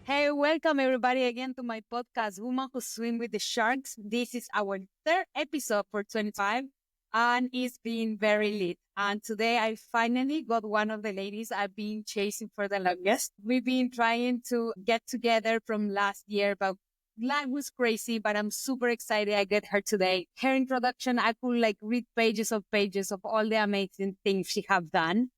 Hey, welcome everybody again to my podcast, Woman Who Swim with the Sharks. This is our third episode for 25 and it's been very lit. And today I finally got one of the ladies I've been chasing for the longest. We've been trying to get together from last year, but life was crazy, but I'm super excited I get her today. Her introduction, I could read pages of all the amazing things she have done.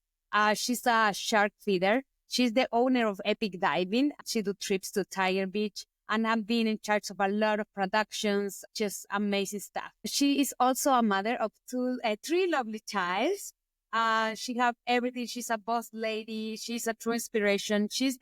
She's a shark feeder. She's the owner of Epic Diving. She do trips to Tiger Beach and I've been in charge of a lot of productions, just amazing stuff. She is also a mother of three lovely childs. She have everything. She's a boss lady. She's a true inspiration. She's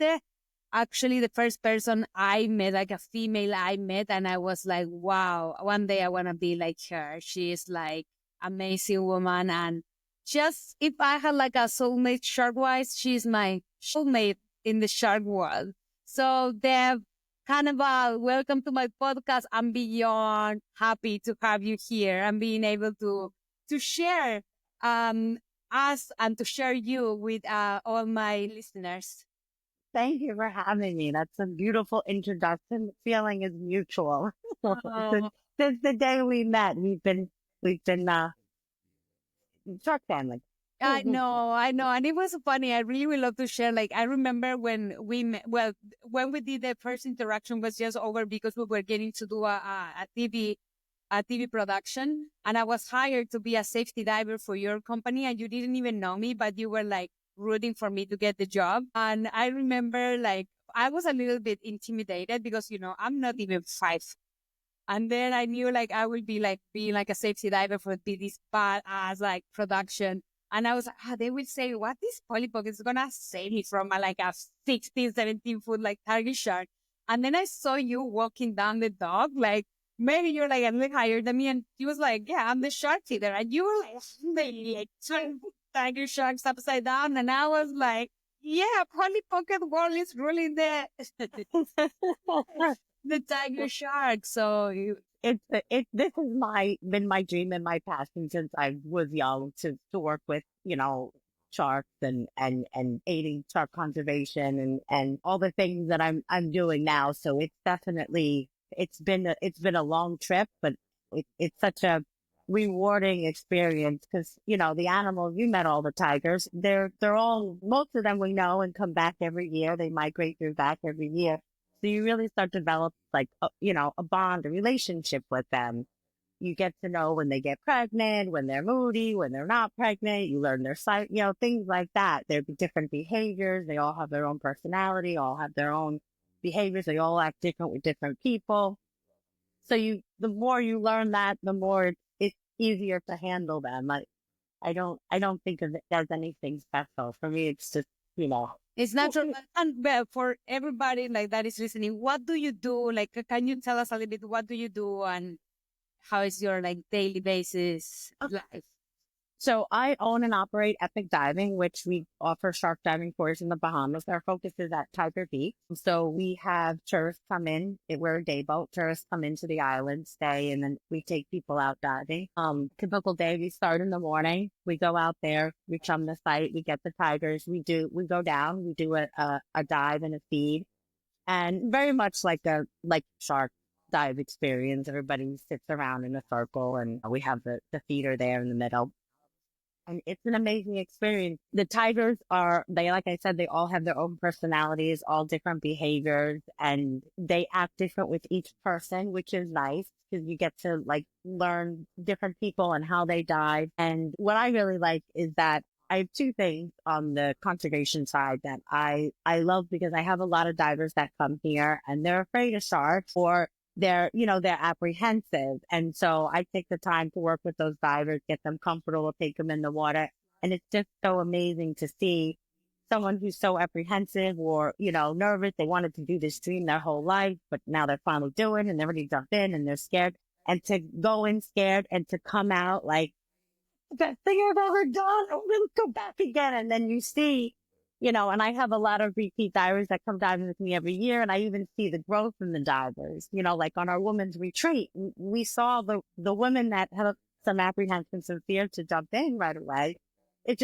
actually the first person I met, like a female I met. And I was like, wow, one day I want to be like her. She is like amazing woman. And just if I had like a soulmate shark wise, she's my soulmate in the shark world. So Deb Canabal, welcome to my podcast. I'm beyond happy to have you here and being able to share us and to share you with all my listeners. Thank you for having me. That's a beautiful introduction. The feeling is mutual. Oh, Since the day we met, we've been shark family. I know. And it was funny. I really would love to share. Like, I remember when we met, well, when we did the first interaction was just over because we were getting to do a TV production. And I was hired to be a safety diver for your company. And you didn't even know me, but you were like rooting for me to get the job. And I remember like, I was a little bit intimidated because, I'm not even 5. And then I knew like I would be like being like a safety diver for this badass like production. And I was like, they will say, what this polypog is going to save me from like a 16, 17 foot like target shark. And then I saw you walking down the dock, like maybe you're like a little higher than me. And he was like, yeah, I'm the shark feeder. And you were like, tiger sharks upside down. And I was like, yeah, Polly Pocket World is ruling the tiger shark. So This has been my dream and my passion since I was young to work with, sharks and aiding shark conservation and all the things that I'm doing now. So it's been a long trip, but it's such a rewarding experience because, the animals, you met all the tigers. They're all, most of them we know and come back every year. They migrate through back every year. So you really start to develop like, a bond, a relationship with them. You get to know when they get pregnant, when they're moody, when they're not pregnant. You learn their site, things like that. There'll be different behaviors. They all have their own personality, all have their own behaviors. They all act different with different people. So the more you learn that, the more it's easier to handle them. I don't think of it as anything special. For me, it's just, it's natural. And well, for everybody like that is listening, what do you do? Like, can you tell us a little bit, what do you do and how is your like daily basis life? So I own and operate Epic Diving, which we offer shark diving tours in the Bahamas. Our focus is at Tiger Beach. So we have tourists come in. We're a day boat. Tourists come into the island, stay, and then we take people out diving. Typical day, we start in the morning. We go out there. We come to site. We get the tigers. We go down. We do a dive and a feed, and very much like shark dive experience. Everybody sits around in a circle, and we have the feeder there in the middle. And it's an amazing experience. The tigers like I said, they all have their own personalities, all different behaviors, and they act different with each person, which is nice because you get to like learn different people and how they dive. And what I really like is that I have two things on the conservation side that I love because I have a lot of divers that come here and they're afraid of sharks or they're apprehensive. And so I take the time to work with those divers, get them comfortable, take them in the water. And it's just so amazing to see someone who's so apprehensive or, nervous. They wanted to do this dream their whole life, but now they're finally doing and they're ready to jump in and they're scared. And to go in scared and to come out like, best thing I've ever done. I'm going to go back again. And then you see, and I have a lot of repeat divers that come diving with me every year. And I even see the growth in the divers, like on our women's retreat, we saw the women that have some apprehension, some fear to jump in right away. It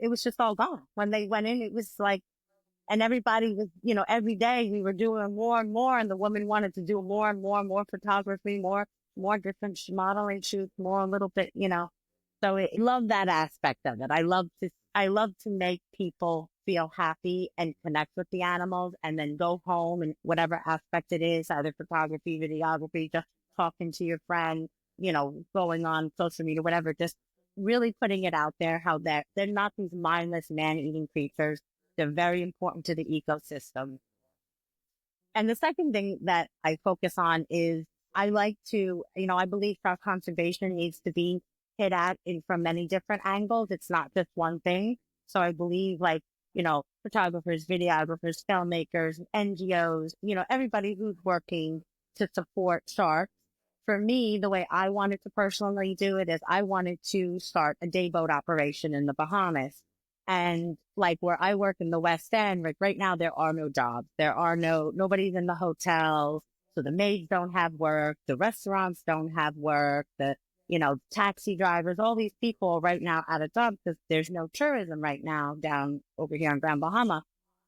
was just all gone. When they went in, it was like, and everybody was, every day we were doing more and more, and the women wanted to do more and more and more photography, more different modeling shoots, more a little bit, So I love that aspect of it. I love to make people feel happy and connect with the animals, and then go home and whatever aspect it is, either photography, videography, just talking to your friend, going on social media, whatever, just really putting it out there how they're not these mindless man-eating creatures. They're very important to the ecosystem. And the second thing that I focus on is I like to, I believe shark conservation needs to be hit at from many different angles. It's not just one thing. So I believe photographers, videographers, filmmakers, NGOs, everybody who's working to support sharks. For me, the way I wanted to personally do it is I wanted to start a day boat operation in the Bahamas. And like where I work in the West End, like right now, there are no jobs. Nobody's in the hotels. So the maids don't have work. The restaurants don't have work. Taxi drivers, all these people right now out of jobs because there's no tourism right now down over here in Grand Bahama.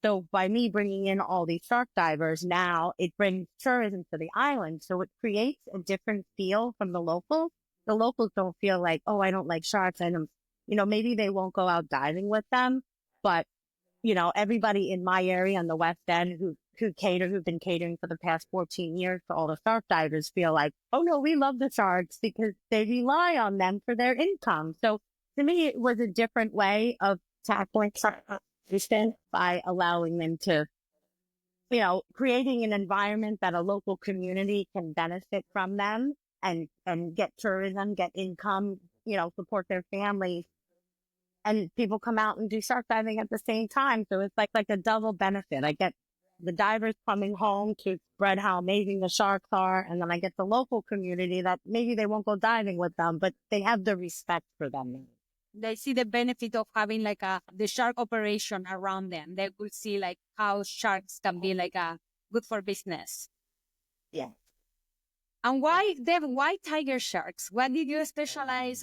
So by me bringing in all these shark divers, now it brings tourism to the island. So it creates a different feel from the locals. The locals don't feel like, oh, I don't like sharks. I don't, maybe they won't go out diving with them, but everybody in my area on the West End who've been catering for the past 14 years to all the shark divers feel like, oh no, we love the sharks because they rely on them for their income. So to me, it was a different way of tackling shark conservation by allowing them to, creating an environment that a local community can benefit from them and get tourism, get income, support their families. And people come out and do shark diving at the same time. So it's like a double benefit. I get the divers coming home to spread how amazing the sharks are. And then I get the local community that maybe they won't go diving with them, but they have the respect for them. They see the benefit of having the shark operation around them. They will see how sharks can be good for business. Yeah. And why tiger sharks? Why did you specialize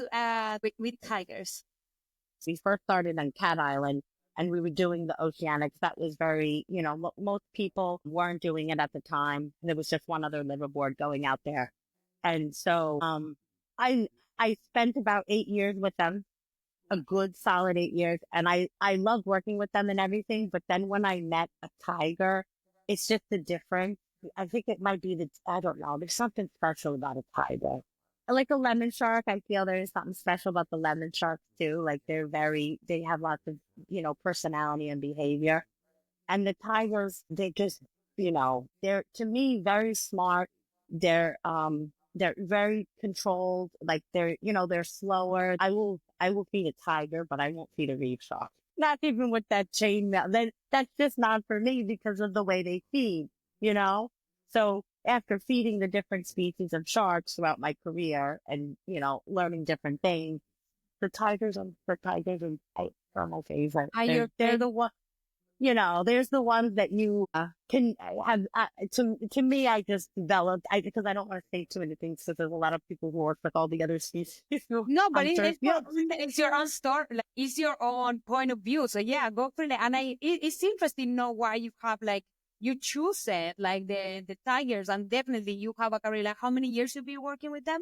with tigers? We first started on Cat Island and we were doing the oceanics. That was very, most people weren't doing it at the time. There was just one other liveaboard going out there. And so, I spent about 8 years with them, a good solid 8 years. And I loved working with them and everything. But then when I met a tiger, it's just the difference. I think it might be I don't know. There's something special about a tiger. Like a lemon shark, I feel there is something special about the lemon sharks too. Like they have lots of, personality and behavior. And the tigers, they just, they're to me very smart. They're very controlled. Like they're slower. I will feed a tiger, but I won't feed a reef shark. Not even with that chainmail. That's just not for me because of the way they feed, So after feeding the different species of sharks throughout my career and, learning different things, the tigers are my favorite. They're the one, there's the ones that you can have. To me, I just developed, because I don't want to say too many things because there's a lot of people who work with all the other species. No, but it's your own story. It's your own point of view. So yeah, go for it. And it's interesting to know why you have you choose it, the tigers, and definitely you have a career. How many years you've been working with them?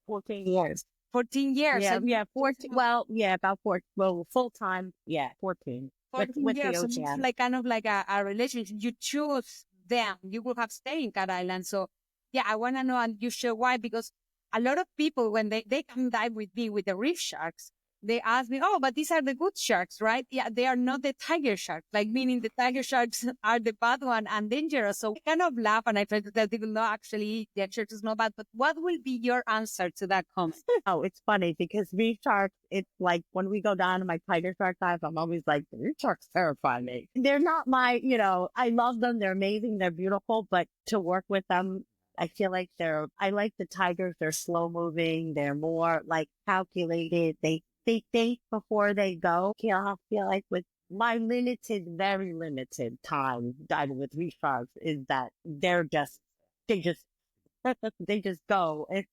14 years. 14 years. Yeah, 14. Well, yeah, about 4. Well, full time. Yeah, 14. 14 with years. The ocean. So it's kind of a relationship. You choose them. You will have stayed in Cat Island. So yeah, I want to know, and you share why, because a lot of people, when they come dive with me with the reef sharks, they ask me, oh, but these are the good sharks, right? Yeah, they are not the tiger sharks, meaning the tiger sharks are the bad one and dangerous. So I kind of laugh and I try to tell people, no, actually, the shark is not bad. But what will be your answer to that comment? Oh, it's funny because reef sharks, it's like when we go down to my tiger shark dive, I'm always like, the reef sharks terrify me. They're not I love them. They're amazing. They're beautiful. But to work with them, I feel like I like the tigers. They're slow moving. They're more calculated. They think before they go. I feel like with my very limited time diving with reef sharks is that they just They just go. They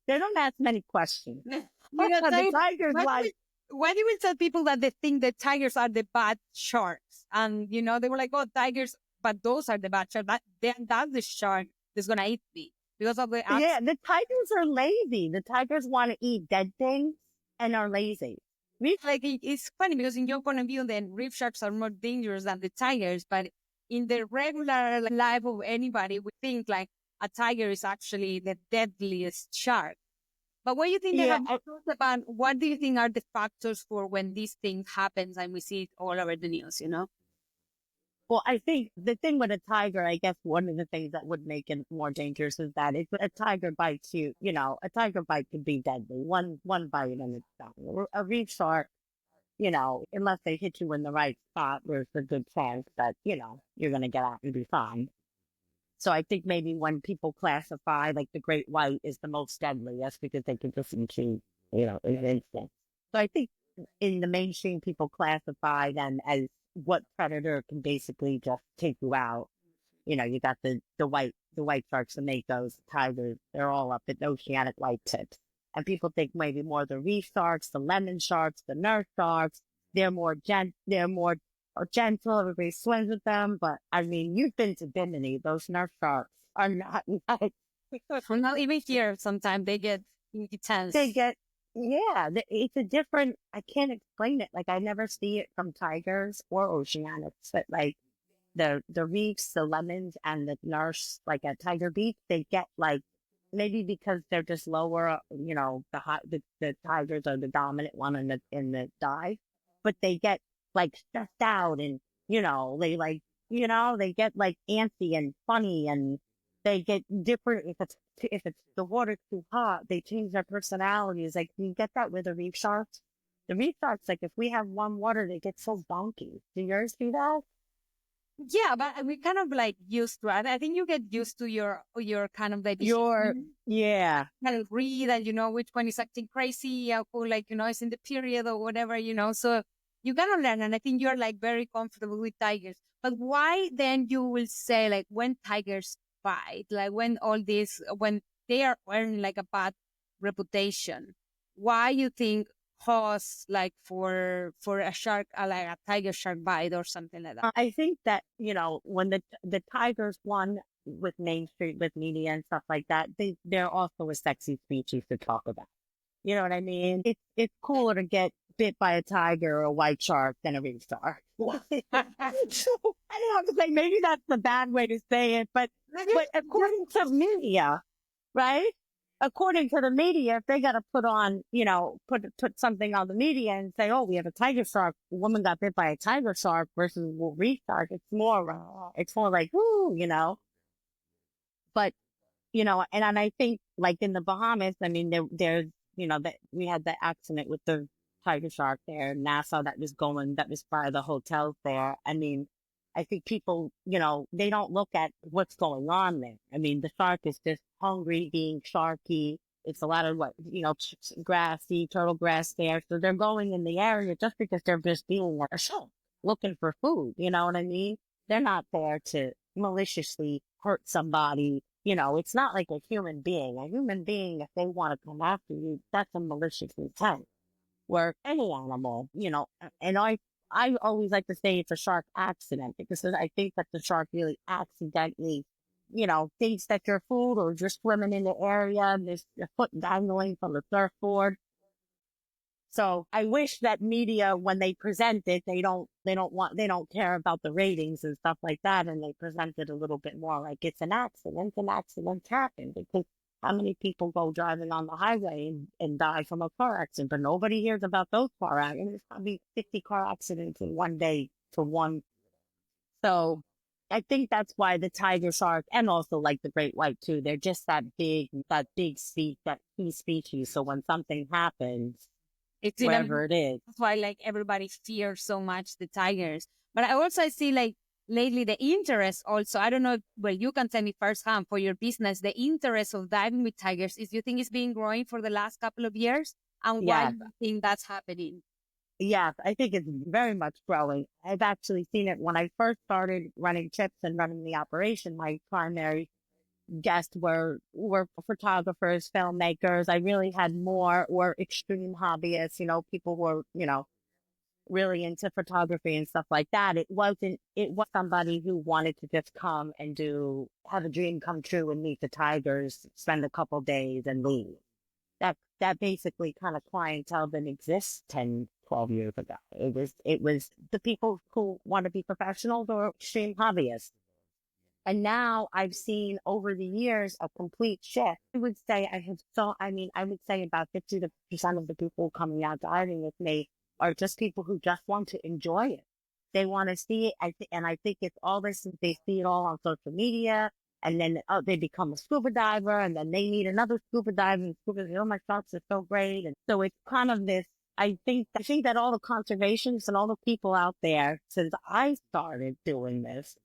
don't ask many questions. The Tell tiger's why do like, we, why do we tell people that they think that tigers are the bad sharks? And, they were like, oh, tigers, but those are the bad sharks. That's the shark that's going to eat me because of the yeah, the tigers are lazy. The tigers want to eat dead things and are lazy. like it's funny because in your point of view, then reef sharks are more dangerous than the tigers. But in the regular life of anybody, we think like a tiger is actually the deadliest shark. But what do you think they Yeah, have thought about? What do you think are the factors for when these things happens and we see it all over the news? well, I think the thing with a tiger, I guess one of the things that would make it more dangerous is that if a tiger bites you, a tiger bite could be deadly. One bite and it's done. A reef shark, unless they hit you in the right spot, there's a good chance that, you're going to get out and be fine. So I think maybe when people classify like the great white is the most deadly, that's because they can just eat you, in an instant. So I think in the mainstream, people classify them as what predator can basically just take you out. You got the white sharks, the makos, tigers, they're all up at oceanic white tips. And people think maybe more the reef sharks, the lemon sharks, the nurse sharks, they're more gentle. Everybody swims with them. But I mean, you've been to Bimini. Those nurse sharks are not nice. Well, not even here. Sometimes they get They intense. get, yeah, it's a different, I can't explain it. Like, I never see it from tigers or oceanics, but like the reefs, the lemons, and the nurse, like at Tiger Beach, they get like, maybe because they're just lower, the tigers are the dominant one in the dive, but they get like stressed out and, they like, they get like antsy and funny and they get different if it's the water's too hot, they change their personalities. Like you get that with the reef sharks. The reef sharks, like if we have warm water, they get so bunky. Do yours do that? Yeah, but we kind of like used to it. I think you get used to your kind of like Your behavior. yeah. Kind of read and which one is acting crazy or like is in the period or whatever. So you gotta learn, and I think you're like very comfortable with tigers. But why then you will say like when tigers fight, like when they are earning like a bad reputation, why you think cause like for a shark like a tiger shark bite or something like that? I think that, when the Tigers won with Main Street with media and stuff like that, they're also a sexy species to talk about. You know what I mean? It's cooler to get bit by a tiger or a white shark than a reef shark. So I don't have to say maybe that's the bad way to say it, but according to media, right? According to the media, if they got to put on, put something on the media and say, "Oh, we have a tiger shark. A woman got bit by a tiger shark versus a reef shark." It's more like, ooh. But and I think like in the Bahamas, I mean, there's, that we had the accident with the tiger shark there, Nassau, that was by the hotels there. I mean, I think people, they don't look at what's going on there. I mean, the shark is just hungry, being sharky. It's a lot of what, grassy, turtle grass there. So they're going in the area just because they're just being like a shark, looking for food. You know what I mean? They're not there to maliciously hurt somebody. It's not like a human being. A human being, if they want to come after you, that's a malicious intent. Where any animal, and I always like to say it's a shark accident because I think that the shark really accidentally, thinks that you're food or just swimming in the area, there's a foot dangling from the surfboard. So I wish that media, when they present it, they don't care about the ratings and stuff like that. And they present it a little bit more like it's an accident. An accident happened because how many people go driving on the highway and die from a car accident, but nobody hears about those car accidents. There's probably 50 car accidents in one day to one. So I think that's why the tiger shark and also like the great white too, they're just that key species. So when something happens, It's even wherever it is. that's why like everybody fears so much the tigers. But I see like lately the interest also. I don't know. Well, you can tell me firsthand for your business the interest of diving with tigers. Is you think it's been growing for the last couple of years, and why Yes, you think that's happening? yes, I think it's very much growing. I've actually seen it when I first started running chips and running the operation. My primary guests were photographers, filmmakers. I really had more were extreme hobbyists, people who were, really into photography and stuff like that. It was somebody who wanted to just come and have a dream come true and meet the tigers, spend a couple days and leave. That basically kind of clientele didn't exist 10, 12 years ago. It was the people who want to be professionals or extreme hobbyists. And now I've seen over the years a complete shift. I would say about 50% of the people coming out diving with me are just people who just want to enjoy it. They want to see it. And I think it's all this, they see it all on social media. And then they become a scuba diver and then they meet another scuba diver and oh, my shots are so great. And so it's kind of this, I think that all the conservationists and all the people out there since I started doing this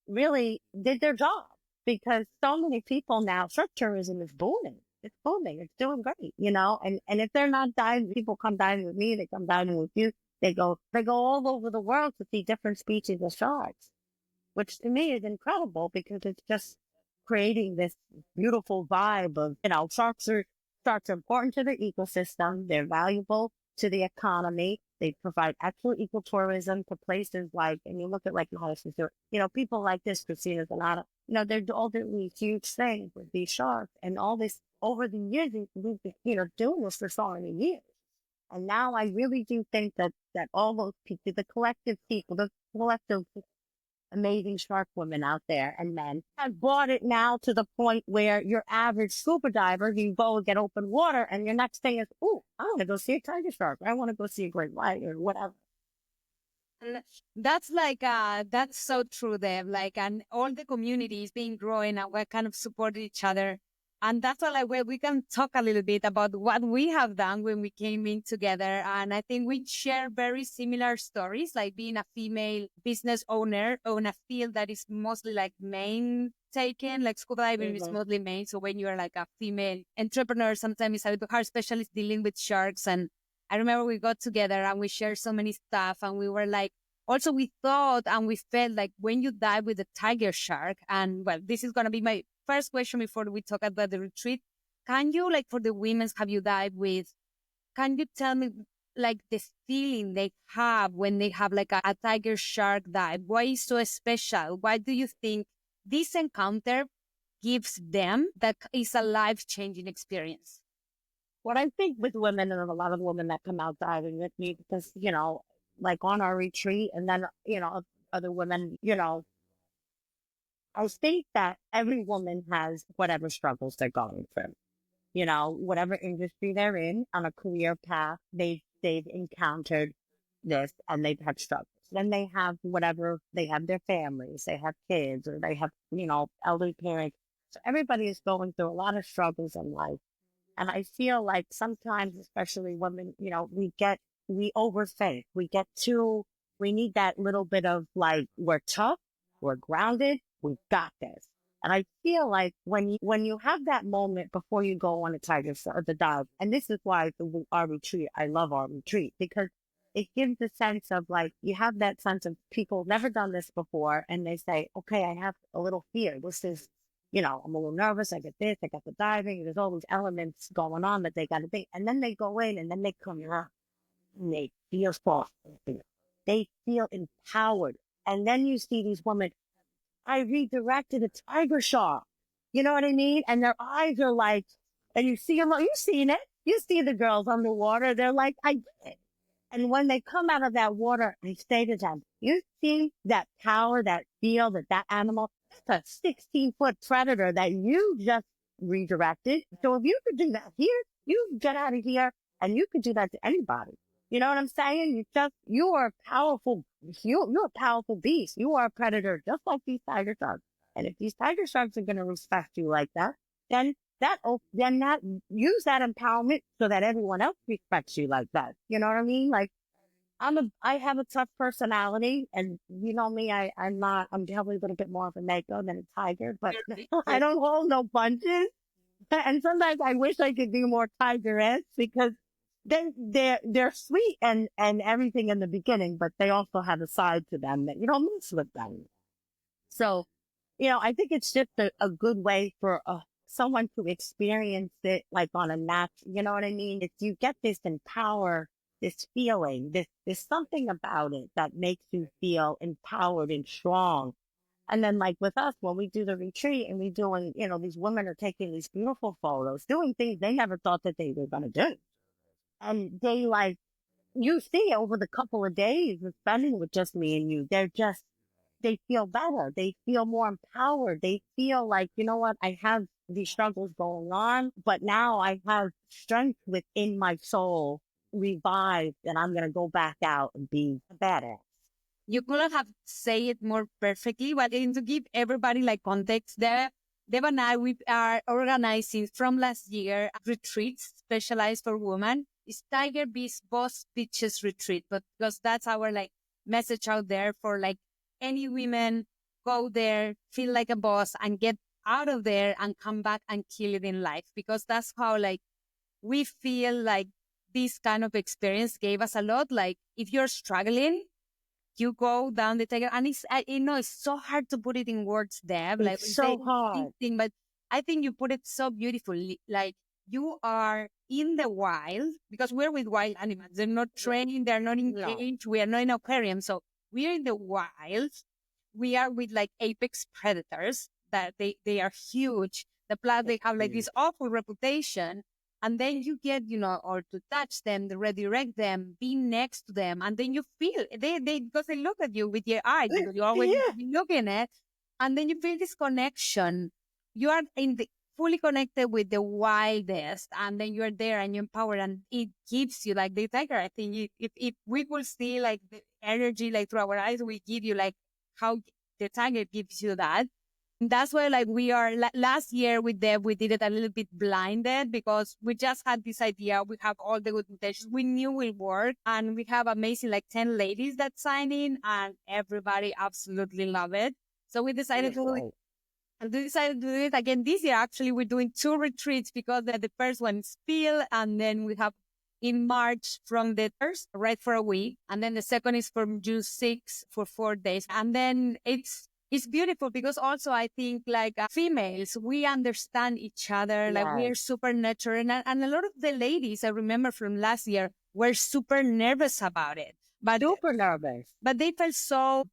really did their job because so many people now, surf tourism is booming. It's booming. It's doing great, and if they're not diving, people come diving with me, they come diving with you. They go all over the world to see different species of sharks, which to me is incredible because it's just creating this beautiful vibe of, sharks are important to the ecosystem. They're valuable to the economy. They provide excellent ecotourism to places like, and you look at like Madison, people like this, Christina's a lot of, they're all doing these huge things with these sharks and all this over the years. We've been, doing this for so many years. And now I really do think that all those people, the collective amazing shark women out there and men have brought it now to the point where your average scuba diver, you go and get open water and your next thing is, oh, I want to go see a tiger shark. I want to go see a great white or whatever. And that's so true, Deb. And all the communities being growing and we kind of supported each other. And that's all where we can talk a little bit about what we have done when we came in together. And I think we share very similar stories, like being a female business owner on a field that is mostly like main taken, like scuba diving is mostly main. So when you're like a female entrepreneur, sometimes it's a little hard, especially dealing with sharks. And I remember we got together and we shared so many stuff and we were like, also we thought and we felt like when you dive with a tiger shark, and well, this is going to be my first question before we talk about the retreat. Can you, like for the women's have you dived with, can you tell me like the feeling they have when they have like a tiger shark dive? Why is so special? Why do you think this encounter gives them that is a life-changing experience? What I think with women and a lot of women that come out diving with me, because, like on our retreat and then, other women, I think that every woman has whatever struggles they're going through. Whatever industry they're in on a career path, they've encountered this and they've had struggles. Then they have they have their families, they have kids, or they have, elderly parents. So everybody is going through a lot of struggles in life. And I feel like sometimes, especially women, we overthink. We need that little bit of like, we're tough, we're grounded, we've got this. And I feel like when you have that moment before you go on a tiger or the dive, and this is why our retreat, I love our retreat, because it gives the sense of like, you have that sense of people never done this before. And they say, okay, I have a little fear. This is, I'm a little nervous. I get this, I got the diving. There's all these elements going on that they got to be. And then they go in and then they come around and they feel soft. They feel empowered. And then you see these women, I redirected a tiger shark. You know what I mean? And their eyes are like, and you see them, you've seen it. You see the girls underwater. They're like, I did it. And when they come out of that water, I say to them, you see that power, that feel that animal, that's a 16-foot predator that you just redirected. So if you could do that here, you get out of here and you could do that to anybody. You know what I'm saying? You are powerful. You're a powerful beast. You are a predator, just like these tiger sharks. And if these tiger sharks are going to respect you like that, then use that empowerment so that everyone else respects you like that. You know what I mean? Like I have a tough personality, and you know me, I'm probably a little bit more of a mako than a tiger, but I don't hold no punches. And sometimes I wish I could be more tiger-esque because they're sweet and everything in the beginning, but they also have a side to them that you don't mess with them. So I think it's just a good way for someone to experience it like on a you know what I mean? If you get this feeling, there's something about it that makes you feel empowered and strong. And then like with us, when we do the retreat and we doing, these women are taking these beautiful photos, doing things they never thought that they were going to do. And they like, you see over the couple of days of spending with just me and you, they feel better. They feel more empowered. They feel like, you know what? I have these struggles going on, but now I have strength within my soul revived and I'm going to go back out and be a badass. You couldn't have said it more perfectly, but to give everybody like context, Deb and I, we are organizing from last year retreats specialized for women. It's Tiger Beast Boss Bitches Retreat, but because that's our like message out there for like any women go there, feel like a boss and get out of there and come back and kill it in life. Because that's how like we feel like this kind of experience gave us a lot. Like if you're struggling, you go down the tiger, and it's so hard to put it in words, Deb. Like It's so hard. thing, but I think you put it so beautifully. Like you are in the wild because we're with wild animals. They're not trained. They're not engaged. We are not in aquarium. So we are in the wild. We are with like apex predators that they are huge. The plus they have like this awful reputation. And then you get, or to touch them, to redirect them, be next to them. And then you feel they because they look at you with your eyes, you always be looking at, and then you feel this connection. You are fully connected with the wildest, and then you're there and you're empowered, and it gives you like the tiger. I think if we could see like the energy like through our eyes, we give you like how the tiger gives you that. That's why, like, we are last year with Deb, we did it a little bit blinded because we just had this idea. We have all the good intentions. We knew it would work, and we have amazing, like, 10 ladies that sign in, and everybody absolutely love it. So we decided to do it. And we decided to do it again this year. Actually, we're doing 2 retreats because the first one is Peel, and then we have in March from the first, right, for a week. And then the second is from June 6 for 4 days. And then it's beautiful because also I think like females, we understand each other, like we are super nurturing. And a lot of the ladies I remember from last year were super nervous about it. But super nervous. But they felt so,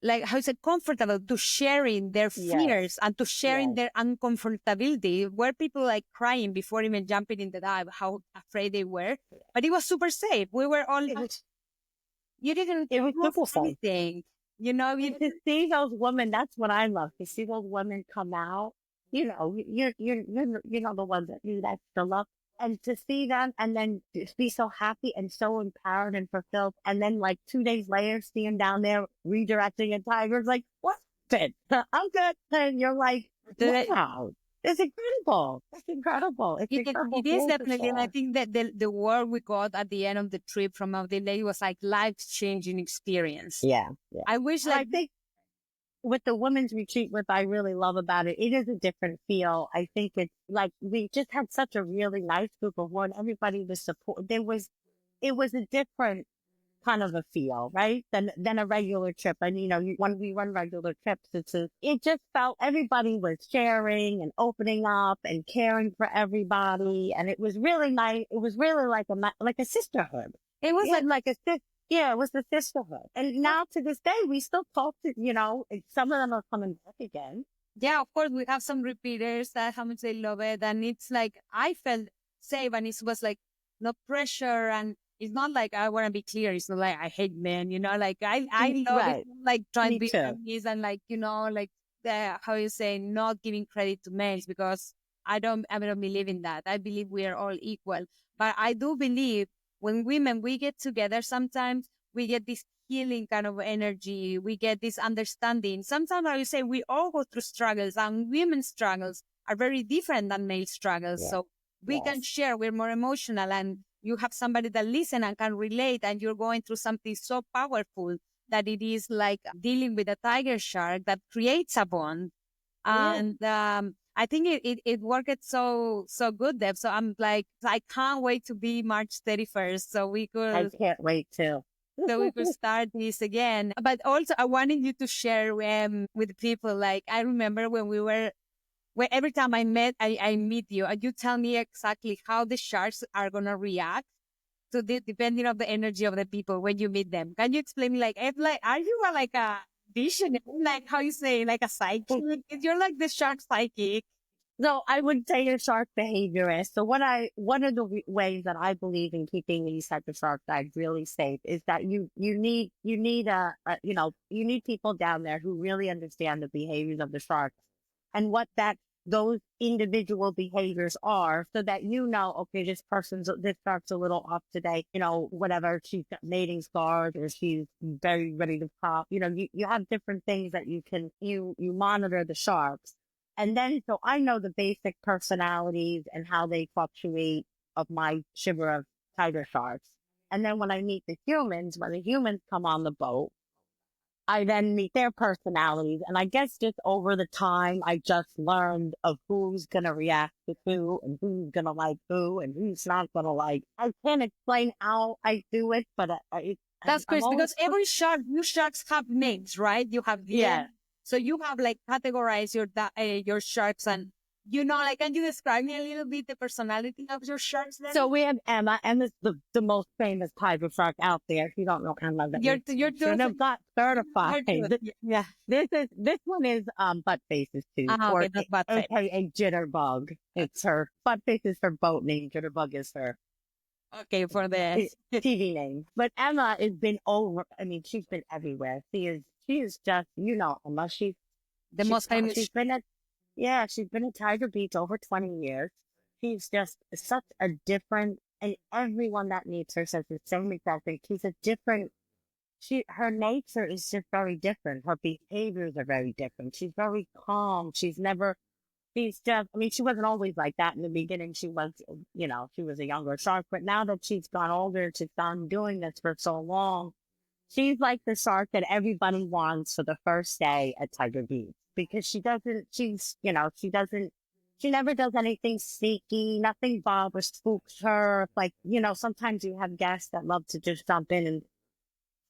like, how is it, comfortable to sharing their fears and to sharing their uncomfortability. Were people like crying before even jumping in the dive, how afraid they were. But it was super safe. We were all, you didn't do anything. To see those women, that's what I love. To see those women come out, you're the ones that do that the love, and to see them and then just be so happy and so empowered and fulfilled, and then like 2 days later, see them down there redirecting a tiger, like what? I'm good, and you're like, wow. It's incredible. It's incredible. It is definitely, and I think that the word we got at the end of the trip from our lady was like life-changing experience. Yeah. I wish, like, I think with the women's retreat, what I really love about it, it is a different feel. I think it's like we just had such a really nice group of women. Everybody was support. It was a different kind of a feel, right? Than a regular trip. And when we run regular trips, it just felt everybody was sharing and opening up and caring for everybody, and it was really nice. It was really like a sisterhood. It was like a sister. Yeah, it was the sisterhood. And now to this day, we still talk to, some of them are coming back again. Yeah, of course, we have some repeaters that how much they love it. And it's like, I felt safe, and it was like no pressure, and it's not like, I want to be clear, it's not like I hate men, like I love it, like trying to be feminist and like, like how you say, not giving credit to males, because I don't believe in that. I believe we are all equal. But I do believe when women, we get together, sometimes we get this healing kind of energy. We get this understanding. Sometimes I would say we all go through struggles, and women's struggles are very different than male struggles. Yeah. So we can share, we're more emotional, and you have somebody that listen and can relate, and you're going through something so powerful that it is like dealing with a tiger shark that creates a bond. And I think it worked so good, Deb. So I'm like, I can't wait to be March 31st. So we could. I can't wait too. so we could start this again. But also, I wanted you to share with people. Like, I remember when we were, when every time I meet you, and you tell me exactly how the sharks are gonna react to the depending on the energy of the people when you meet them. Can you explain me, like, if, like, are you like a visionary, like how you say, like a psychic? You're like the shark psychic. So I would say a shark behaviorist. So one of the ways that I believe in keeping these types of shark guides really safe is that you need you need people down there who really understand the behaviors of the sharks and what those individual behaviors are, so that okay, this shark's a little off today, whatever, she's got mating scars or she's very ready to pop. You have different things that you monitor the sharks. And then, so I know the basic personalities and how they fluctuate of my shiver of tiger sharks. And then when I meet when the humans come on the boat, I then meet their personalities. And I guess just over the time, I just learned of who's going to react to who and who's going to like who and who's not going to like. I can't explain how I do it, but That's I'm crazy because every shark, you sharks have names, right? You have yeah. So you have like categorized your sharks, and like, can you describe me a little bit the personality of your sharks then? So we have Emma. Emma's the most famous tiger shark out there. If you don't know Emma, that you're should have got certified. Yeah. This one is butt faces too, okay, that's butt face. A jitterbug. It's her butt face is her boat name. Jitterbug is her for the TV name. But Emma has been she's been everywhere. She is just Emma. She's most famous. She's been at Tiger Beach over 20 years. She's just such a different, and everyone that meets her says the same exact thing. She's a different, her nature is just very different. Her behaviors are very different. She's very calm. She's just, she wasn't always like that in the beginning. She was, she was a younger shark, but now that she's gone older, she's gone doing this for so long, she's like the shark that everybody wants for the first day at Tiger Beach, because she never does anything sneaky, nothing bothers, spooks her. Like, sometimes you have guests that love to just jump in and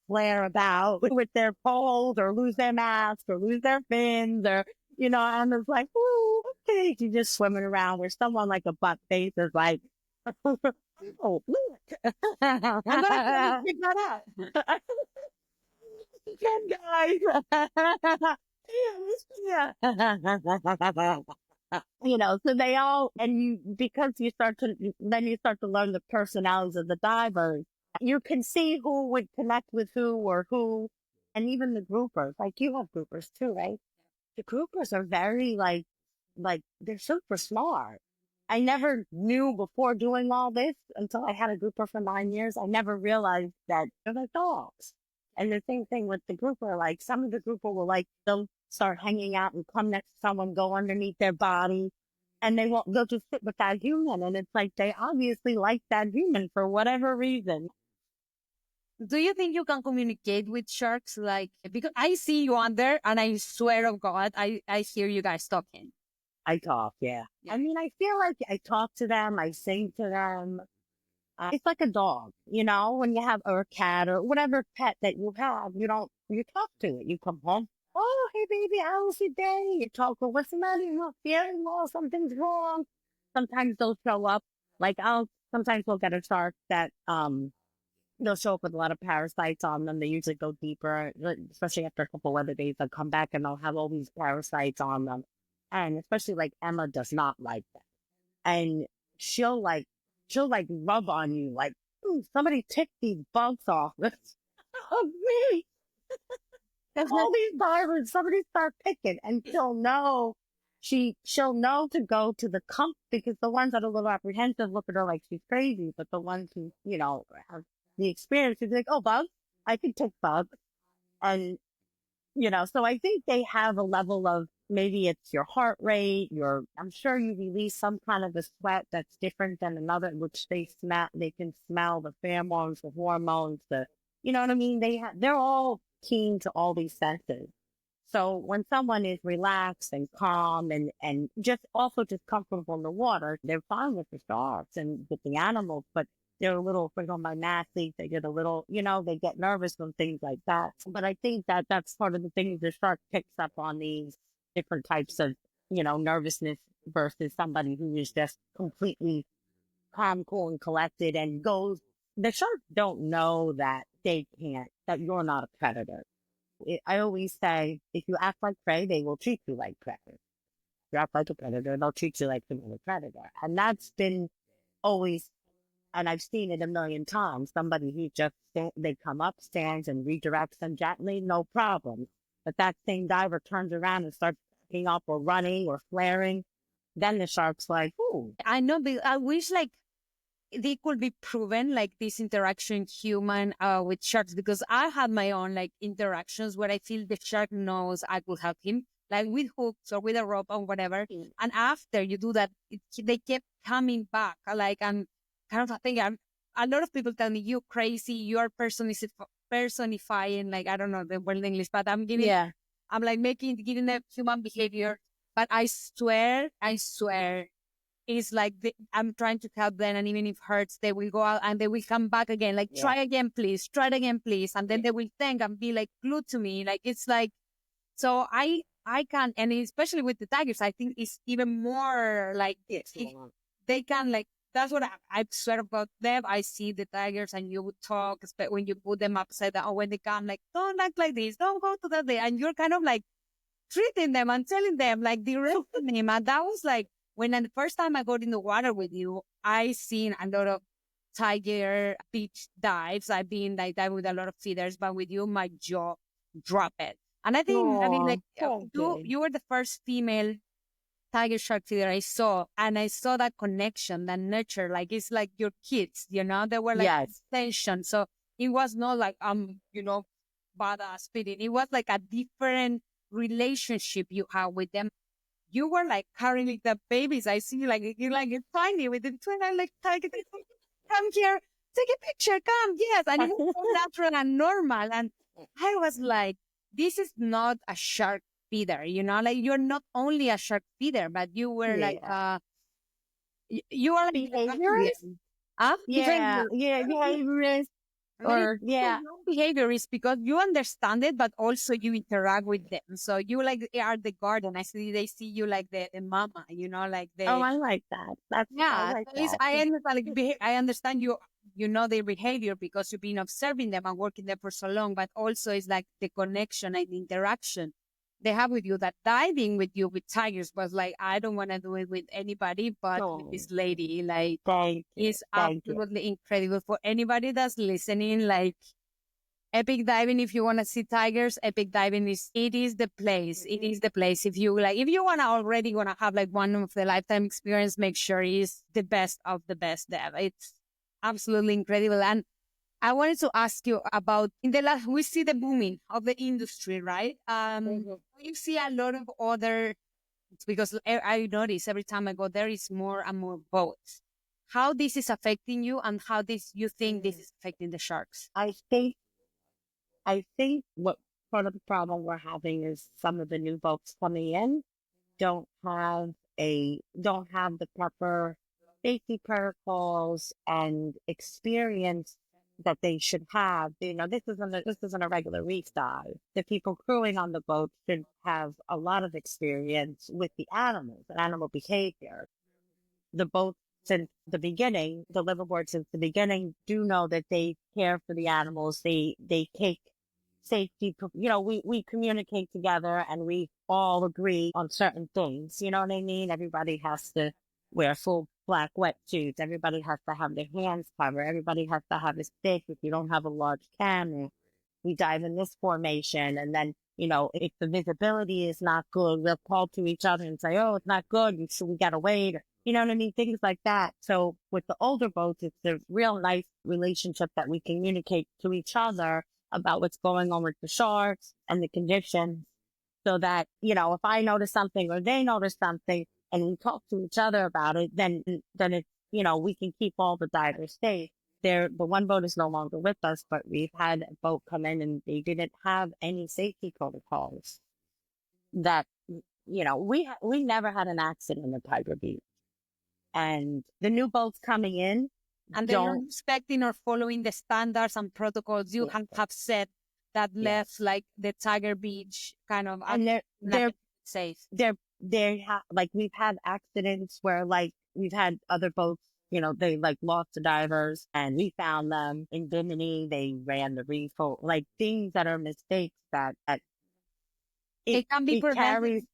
flare about with their poles or lose their mask or lose their fins or, and it's like, ooh, okay, she's just swimming around where someone like a butt face is like, oh, look. I'm gonna pick that up. Guys. Yeah. So they all, because then you start to learn the personalities of the divers. You can see who would connect with who, and even the groupers. Like, you have groupers too, right? The groupers are very they're super smart. I never knew before doing all this until I had a grouper for 9 years. I never realized that they're like dogs. And the same thing with the grouper. Like, some of the grouper will they'll start hanging out and come next to someone, go underneath their body, and they'll just sit with that human. And it's like, they obviously like that human for whatever reason. Do you think you can communicate with sharks? Like, because I see you under, and I swear of God, I hear you guys talking. I talk, yeah. I feel like I talk to them, I sing to them. It's like a dog, when you have a cat or whatever pet that you have, you talk to it. You come home, oh, hey baby, how was your day? You talk, well, what's the matter? You're not feeling well, something's wrong. Sometimes they'll show up, sometimes we'll get a shark that, they'll show up with a lot of parasites on them. They usually go deeper, especially after a couple weather days. They'll come back and they'll have all these parasites on them. And especially Emma does not like that. And she'll rub on you like, somebody tick these bugs off. Oh, me. There's all these divers, somebody start picking, and she'll know to go to the because the ones that are a little apprehensive look at her like she's crazy, but the ones who, have the experience is like, oh, bugs, I can take bugs. And, so I think they have a level of, maybe it's your heart rate, I'm sure you release some kind of a sweat that's different than another, which they can smell the pheromones, the hormones, you know what I mean? They're all keen to all these senses. So when someone is relaxed and calm and just comfortable in the water, they're fine with the sharks and with the animals. But they're a little afraid on my nasty. They get a little, they get nervous when things like that. But I think that that's part of the thing the shark picks up on these different types of, nervousness versus somebody who is just completely calm, cool, and collected and goes. The sharks don't know that that you're not a predator. I always say, if you act like prey, they will treat you like prey. If you act like a predator, they'll treat you like a predator. And that's been always, and I've seen it a million times. Somebody who just, they come up, stands, and redirects them gently, no problem. But that same diver turns around and starts picking up or running or flaring. Then the shark's like, ooh. I know, but I wish like they could be proven, like this interaction human with sharks, because I had my own like interactions where I feel the shark knows I could help him, like with hooks or with a rope or whatever. And after you do that, they kept coming back, like, and kind of think a lot of people tell me, you crazy, you are personifying, like, I don't know the word in English, but I'm like giving them human behavior. But I swear, it's like I'm trying to help them, and even if it hurts, they will go out and they will come back again. Like, try again, please. Try it again, please. And then they will thank and be like glued to me. Like, it's like, so I can, and especially with the tigers, I think it's even more like they can like. That's what I swear about them. I see the tigers, and you would talk, when you put them upside down, or when they come, like, don't act like this, don't go to that day, and you're kind of like treating them and telling them like direct name. And that was like the first time I got in the water with you, I seen a lot of tiger beach dives. I've been like that with a lot of feeders, but with you, my jaw dropped it. And I mean, like you were the first female tiger shark feeder I saw, and I saw that connection, that nurture. Like, it's like your kids, they were like extension. So it was not like badass feeding. It was like a different relationship you have with them. You were like carrying the babies. I see like you're like tiny with the twin. I like, tiger, come here, take a picture, come, yes. And it was so natural and normal. And I was like, this is not a shark feeder, like you're not only a shark feeder, but you were like you are behaviorist. Behaviorist. Or behavior is because you understand it, but also you interact with them. So you like are the guardian. I see they see you like the mama, like the. Oh, I like that. I like that. I understand. Like, I understand you. You know their behavior because you've been observing them and working there for so long. But also, it's like the connection and the interaction they have with you. That diving with you with tigers was like, I don't want to do it with anybody, but with this lady, like, is absolutely incredible. For anybody that's listening, like, epic diving, if you want to see tigers, epic diving is the place. It is the place. If you already want to have like one of the lifetime experience, make sure it's the best of the best there. It's absolutely incredible. And I wanted to ask you about, we see the booming of the industry, right? You see a lot of other, because I notice every time I go there is more and more boats. How this is affecting you, and how you think this is affecting the sharks? I think what part of the problem we're having is some of the new boats coming in don't have the proper safety protocols and experience that they should have. This isn't a regular reef dive. The people crewing on the boat should have a lot of experience with the animals and animal behavior. The boat, since the beginning, the liveaboard since the beginning, do know that they care for the animals. They take safety, we communicate together and we all agree on certain things. You know what I mean? Everybody has to wear full black wetsuits. Everybody has to have their hands covered. Everybody has to have a stick. If you don't have a large camera, we dive in this formation. And then, if the visibility is not good, we'll call to each other and say, oh, it's not good, so we got to wait. You know what I mean? Things like that. So with the older boats, it's a real nice relationship that we communicate to each other about what's going on with the sharks and the conditions, so that, if I notice something or they notice something and we talk to each other about it, then it's, we can keep all the divers safe. The one boat is no longer with us, but we've had a boat come in and they didn't have any safety protocols that, we never had an accident in Tiger Beach. And the new boats coming in, And they're not don't, respecting or following the standards and protocols you yeah, have set that left yes. like the Tiger Beach kind of And not safe. like we've had accidents where like we've had other boats, they like lost the divers and we found them in Bimini. They ran the reef, like things that are mistakes that it, It can be it prevented. carries.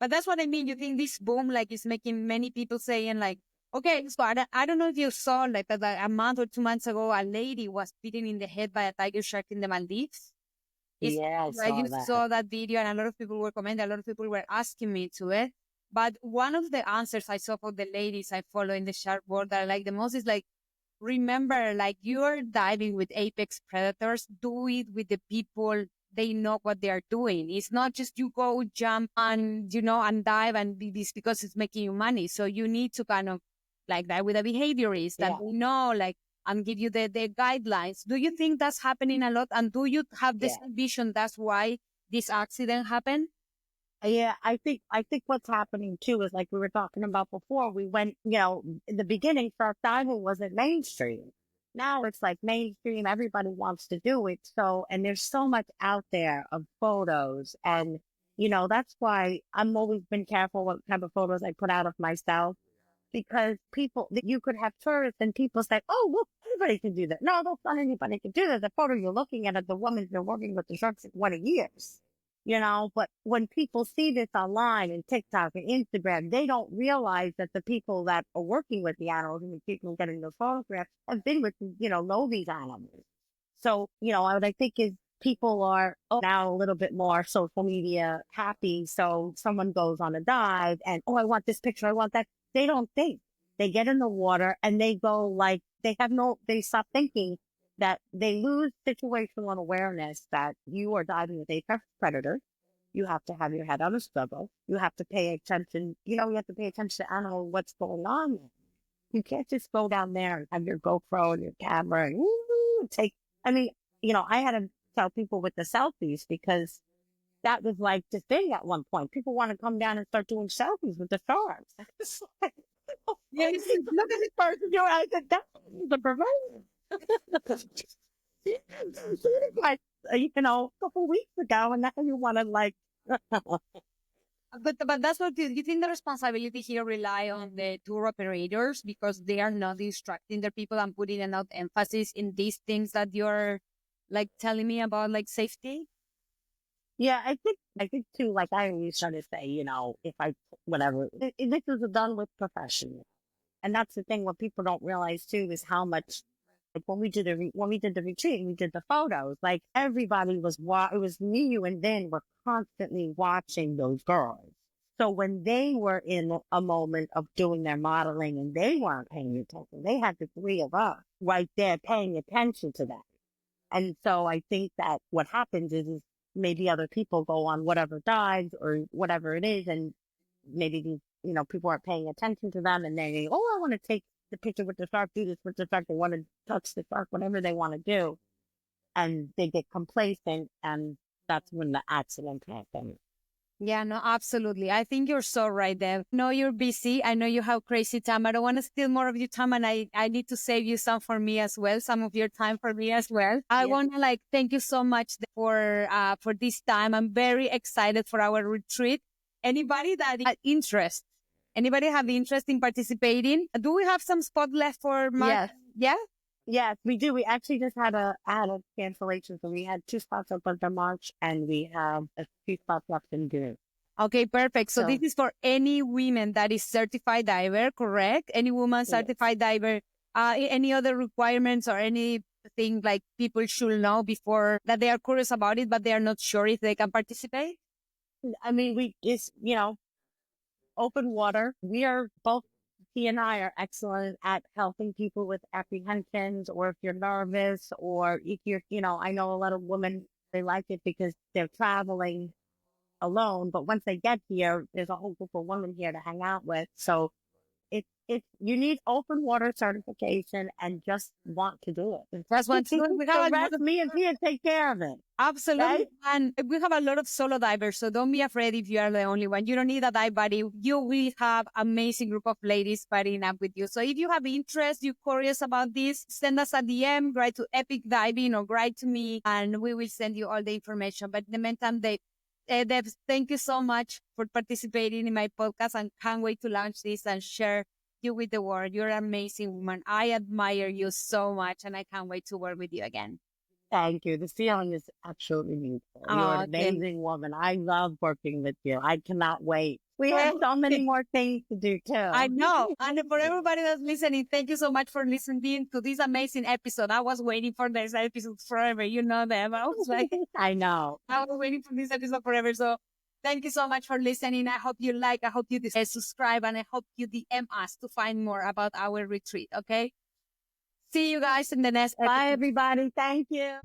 But that's what I mean. You think this boom like is making many people saying like, okay, so I don't know if you saw like that like, a month or 2 months ago, a lady was beaten in the head by a tiger shark in the Maldives. It's, Yeah, I I saw just that. saw that video and a lot of people were commenting, a lot of people were asking me to it. But one of the answers I saw for the ladies I follow in the shark world that I like the most is like, remember, like you're diving with apex predators, do it with the people they know what they are doing. It's not just you go jump and, and dive and be this because it's making you money. So you need to kind of like that with a behaviorist that Yeah, they know, like, and give you the guidelines. Do you think that's happening a lot? And do you have this yeah. vision? That's why this accident happened? Yeah, I think what's happening too is like we were talking about before, we went, in the beginning, shark diving wasn't mainstream. Now it's like mainstream, everybody wants to do it. So, and there's so much out there of photos. And, that's why I'm always been careful what type of photos I put out of myself because you could have tourists and people say, oh, look, anybody can do that. No, that's not anybody can do that. The photo you're looking at, the woman's been working with the sharks for 20 years, but when people see this online and TikTok and Instagram, they don't realize that the people that are working with the animals and the people getting the photographs have been with, know these animals. So, what I think is people are now a little bit more social media happy. So someone goes on a dive and, oh, I want this picture. I want that. They don't think. They get in the water and they go like, they stop thinking that they lose situational awareness that you are diving with a predator. You have to have your head on a swivel. You have to pay attention. You have to pay attention to animal, what's going on. You can't just go down there and have your GoPro and your camera and take. I mean, I had to tell people with the selfies because that was like the thing at one point. People want to come down and start doing selfies with the sharks. It's like, Yes. look at this person. I said, that's the perversion. Like, a couple weeks ago, and now you want to like, But that's what you think the responsibility here rely on the tour operators because they are not instructing their people and putting enough emphasis in these things that you're like telling me about like safety. yeah, I think too, like I always try to say, if whatever, this is done with professional. And that's the thing, what people don't realize too is how much, like when we did the retreat, we did the photos, like everybody it was me, you, and then were constantly watching those girls. So when they were in a moment of doing their modeling and they weren't paying attention, they had the three of us right there paying attention to that. And so I think that what happens is maybe other people go on whatever dives or whatever it is, and maybe these, people aren't paying attention to them, and they, oh, I want to take the picture with the shark, do this with the shark, they want to touch the shark, whatever they want to do, and they get complacent, and that's when the accident happens. Yeah, no, absolutely. I think you're so right there. I know you're busy. I know you have crazy time. I don't want to steal more of your time and I need to save you some for me as well, some of your time for me as well. I Yeah. want to like thank you so much for this time. I'm very excited for our retreat. Anybody that had interest, anybody have interest in participating? Do we have some spot left for March? Yes. Yeah? Yes, we do. We actually just had a cancellation. So we had 2 spots open for March and we have a few spots left in June. Okay, perfect. So this So is for any women that is certified diver, correct? Any woman yes. certified diver. Any other requirements or anything like people should know before that they are curious about it, but they are not sure if they can participate? I mean, we just, open water. We are both, he and I are excellent at helping people with apprehensions or if you're nervous or if you're, I know a lot of women, they like it because they're traveling alone, but once they get here, there's a whole group of women here to hang out with. So it's if you need open water certification and just want to do it. That's what we The have a lot rest, of me and Pia take care of it. absolutely. Okay? And we have a lot of solo divers, so don't be afraid if you are the only one. You don't need a dive buddy. You will have amazing group of ladies buddying up with you. So if you have interest, you're curious about this, send us a DM, write to Epic Diving or write to me, and we will send you all the information. But in the meantime, Deb, thank you so much for participating in my podcast, and can't wait to launch this and share you with the world. You're an amazing woman. I admire you so much, and I can't wait to work with you again. Thank you. The feeling is absolutely mutual. You're an amazing woman. I love working with you. I cannot wait. We have so many more things to do too. I know. And for everybody that's listening, thank you so much for listening to this amazing episode. I was waiting for this episode forever. You know them. I was like, I know. I was waiting for this episode forever. So thank you so much for listening. I hope you like, I hope you subscribe, and I hope you DM us to find more about our retreat. Okay. See you guys in the next episode. Bye, everybody. Thank you.